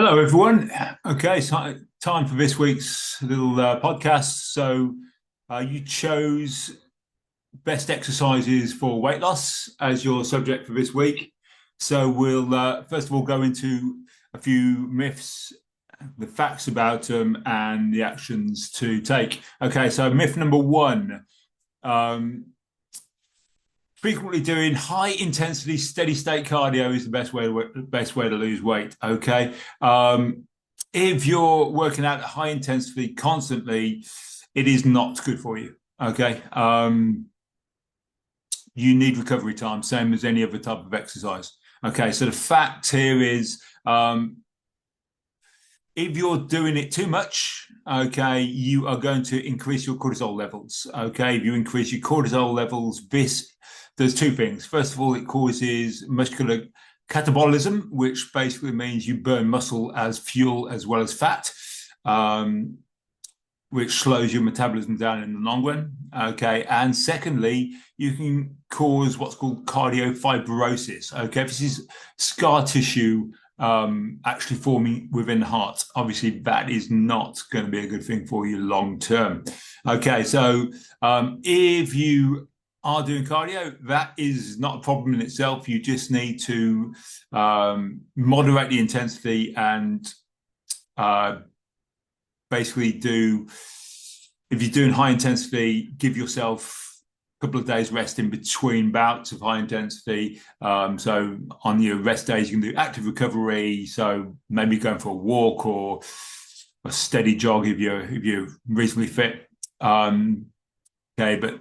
Hello, everyone. Okay, so time for this week's little podcast. You chose best exercises for weight loss as your subject for this week. So, we'll first of all go into a few myths, the facts about them, and the actions to take. Okay, so myth number one. Um, Frequently doing high intensity steady state cardio is the best way to lose weight. Okay. If you're working out at high intensity constantly, it is not good for you. Okay. You need recovery time, same as any other type of exercise. Okay. So the fact here is, if you're doing it too much, okay, you are going to increase your cortisol levels. Okay, if you increase your cortisol levels, this does two things. First of all, it causes muscular catabolism, which basically means you burn muscle as fuel as well as fat, which slows your metabolism down in the long run. Okay, and secondly, you can cause what's called cardiofibrosis. Okay, this is scar tissue actually forming within the heart. Obviously, that is not going to be a good thing for you long term. Okay, so if you are doing cardio, that is not a problem in itself. You just need to moderate the intensity and basically if you're doing high intensity, give yourself couple of days rest in between bouts of high intensity. So on your rest days, you can do active recovery. So maybe going for a walk or a steady jog if you're reasonably fit. Okay, but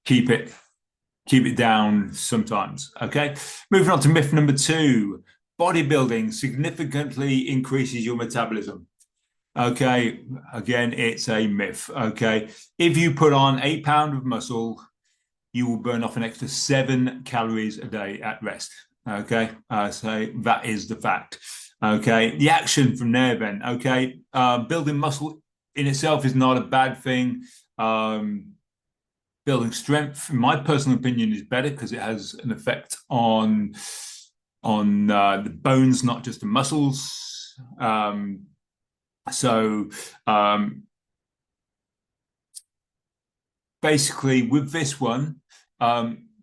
keep it down sometimes. Okay, moving on to myth number two: bodybuilding significantly increases your metabolism. Okay, again, it's a myth. Okay, if you put on 8 pounds of muscle, you will burn off an extra 7 calories a day at rest. Okay, so that is the fact. Okay, the action from there then. Okay, building muscle in itself is not a bad thing. Building strength, in my personal opinion, is better because it has an effect on the bones, not just the muscles. So basically, with this one,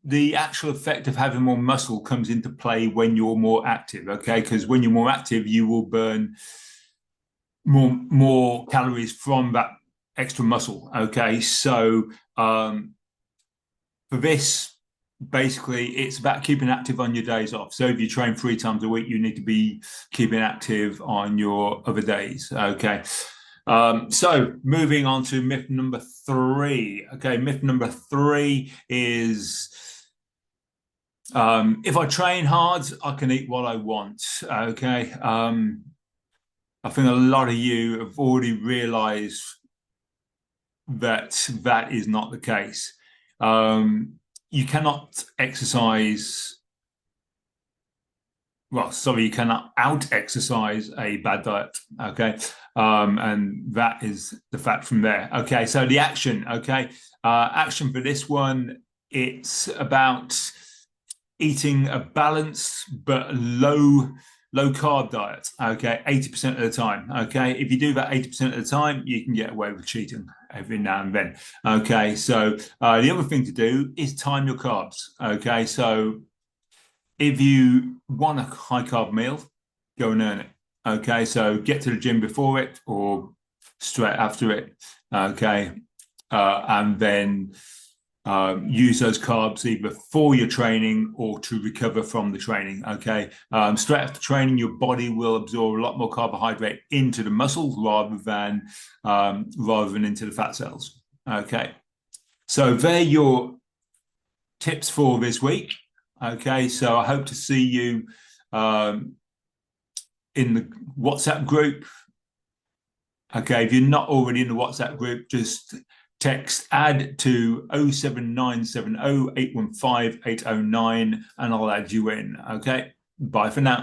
the actual effect of having more muscle comes into play when you're more active. Okay, because when you're more active, you will burn more calories from that extra muscle. Okay, so for this, basically, it's about keeping active on your days off. So if you train 3 times a week, you need to be keeping active on your other days. Okay. So moving on to myth number three. Okay, myth number three is if I train hard, I can eat what I want. Okay. I think a lot of you have already realized that that is not the case. You cannot exercise. Well, sorry, you cannot out exercise a bad diet. Okay. And that is the fact from there. Okay. So the action. Okay. Action for this one, it's about eating a balanced but low carb diet. Okay. 80% of the time. Okay. If you do that 80% of the time, you can get away with cheating every now and then. Okay. So the other thing to do is time your carbs. Okay. So if you want a high carb meal, go and earn it. Okay, so get to the gym before it or straight after it. Okay, and then use those carbs either for your training or to recover from the training. Okay, straight after training, your body will absorb a lot more carbohydrate into the muscles rather than into the fat cells. Okay, so they're your tips for this week. Okay, so I hope to see you in the WhatsApp group. Okay, if you're not already in the WhatsApp group, just text add to 07970 815 809 and I'll add you in. Okay, bye for now.